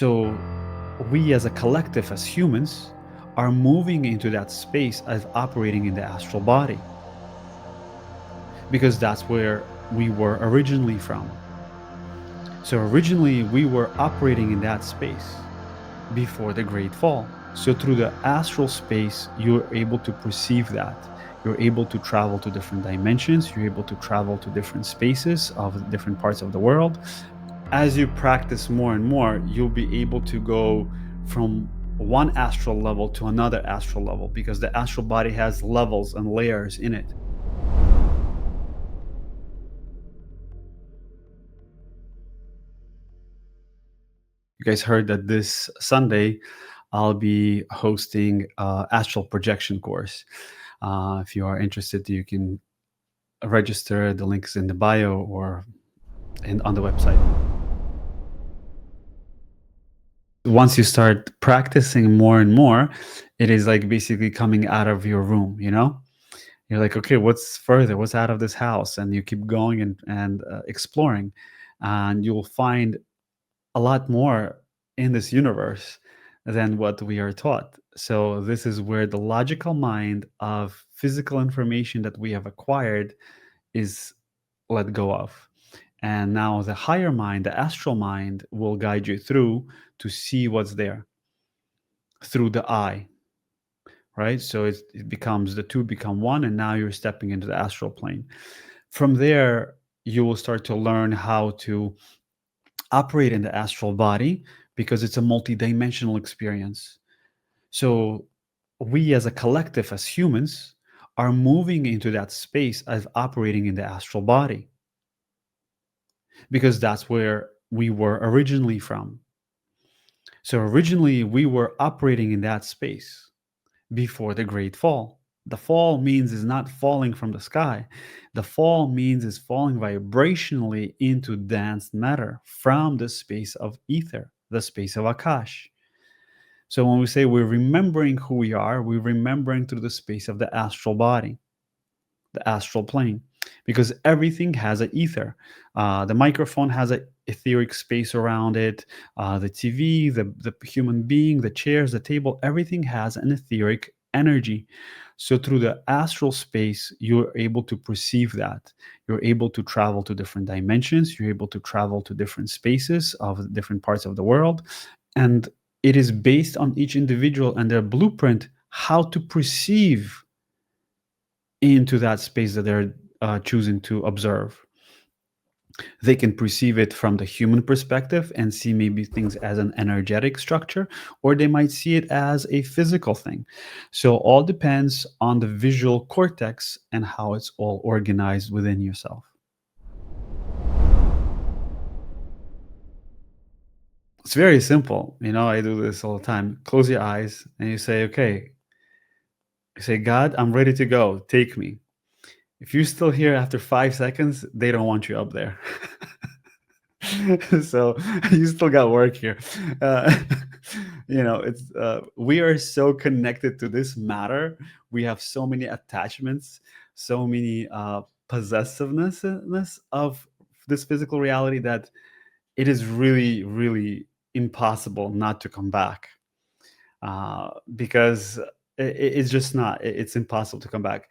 So we as a collective, as humans, are moving into that space of operating in the astral body because that's where we were originally from. So originally we were operating in that space before the Great Fall. So through the astral space, you're able to perceive that. You're able to travel to different dimensions. You're able to travel to different spaces of different parts of the world. As you practice more and more, you'll be able to go from one astral level to another astral level because the astral body has levels and layers in it. You guys heard that this Sunday I'll be hosting astral projection course. If you are interested, you can register. The link is in the bio or on the website. Once you start practicing more and more, it is like basically coming out of your room, You're like, okay, what's further? What's out of this house? And you keep going and exploring, and you'll find a lot more in this universe than what we are taught. So this is where the logical mind of physical information that we have acquired is let go of. And now the higher mind, the astral mind, will guide you through to see what's there through the eye, right? So it becomes the two become one, and now you're stepping into the astral plane. From there, you will start to learn how to operate in the astral body because it's a multidimensional experience. So we as a collective, as humans, are moving into that space of operating in the astral body because that's where we were originally from. So originally we were operating in that space before the great fall. The fall means is not falling from the sky. The fall means is falling vibrationally into dense matter from the space of ether, the space of Akash. So when we say we're remembering who we are, we're remembering through the space of the astral body, the astral plane, because everything has an ether. The microphone has an etheric space around it. The TV, the human being, the chairs, the table, everything has an etheric energy. So through the astral space, you're able to perceive that. You're able to travel to different dimensions. You're able to travel to different spaces of different parts of the world. And it is based on each individual and their blueprint how to perceive into that space that they're choosing to observe. They can perceive it from the human perspective and see maybe things as an energetic structure, or they might see it as a physical thing. So all depends on the visual cortex and how it's all organized within yourself. It's very simple. I do this all the time. Close your eyes and you say, okay, you say, God, I'm ready to go. Take me. If you're still here after 5 seconds, they don't want you up there. So you still got work here. Uh, it's we are so connected to this matter. We have so many attachments, so many possessiveness of this physical reality that it is really, really impossible not to come back. Because it's just not. It's impossible to come back.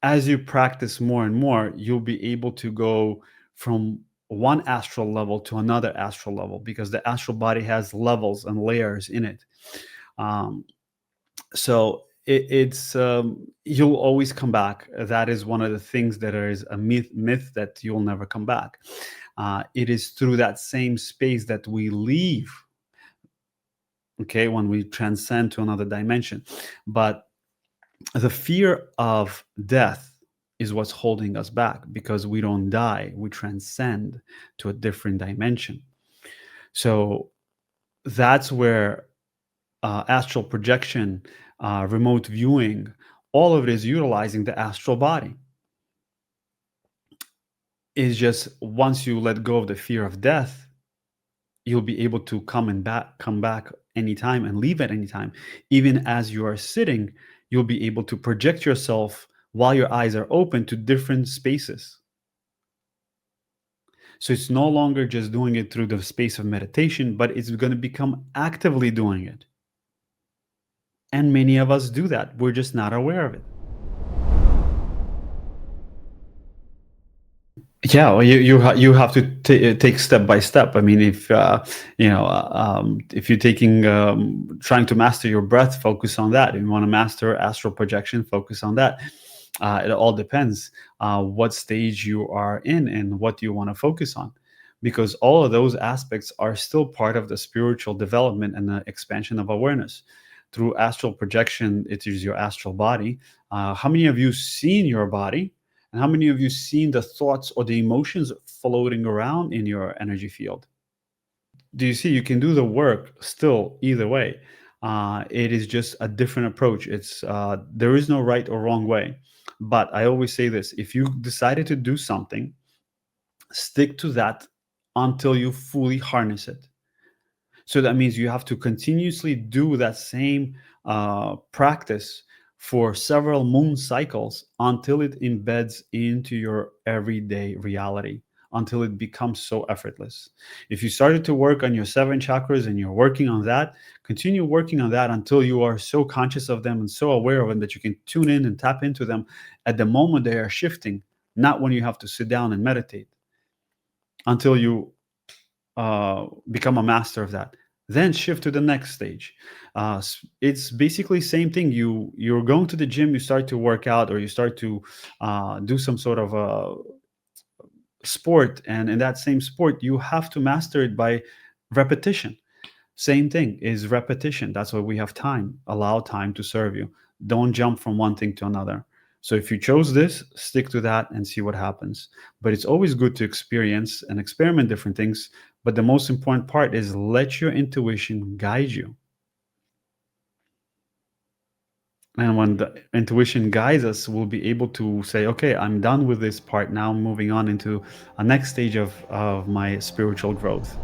As you practice more and more, you'll be able to go from one astral level to another astral level because the astral body has levels and layers in it. Um, so it's you'll always come back. That is one of the things that is a myth that you'll never come back. It is through that same space that we leave. Okay, when we transcend to another dimension, but the fear of death is what's holding us back because we don't die, we transcend to a different dimension. So that's where astral projection, remote viewing, all of it is utilizing the astral body. It's just once you let go of the fear of death, you'll be able to come back anytime and leave at any time. Even as you are sitting, you'll be able to project yourself while your eyes are open to different spaces. So it's no longer just doing it through the space of meditation, but it's going to become actively doing it. And many of us do that. We're just not aware of it. Yeah, well, you have to take step by step. I mean, if if you're taking trying to master your breath, focus on that. If you want to master astral projection, focus on that. It all depends what stage you are in and what you want to focus on, because all of those aspects are still part of the spiritual development and the expansion of awareness. Through astral projection, it is your astral body. How many of you seen your body? And how many of you seen the thoughts or the emotions floating around in your energy field? Do you see? You can do the work still either way. It is just a different approach. It's there is no right or wrong way. But I always say this: if you decided to do something, stick to that until you fully harness it. So that means you have to continuously do that same practice for several moon cycles until it embeds into your everyday reality, until it becomes so effortless. If you started to work on your seven chakras and you're working on that, continue working on that until you are so conscious of them and so aware of them that you can tune in and tap into them at the moment they are shifting, not when you have to sit down and meditate, until you become a master of that. Then shift to the next stage. It's basically same thing. You're going to the gym, you start to work out, or you start to do some sort of a sport, and in that same sport, you have to master it by repetition. Same thing is repetition. That's why we have time. Allow time to serve you. Don't jump from one thing to another. So if you chose this, stick to that and see what happens. But it's always good to experience and experiment different things. But the most important part is let your intuition guide you. And when the intuition guides us, we'll be able to say, okay, I'm done with this part. Now I'm moving on into a next stage of my spiritual growth.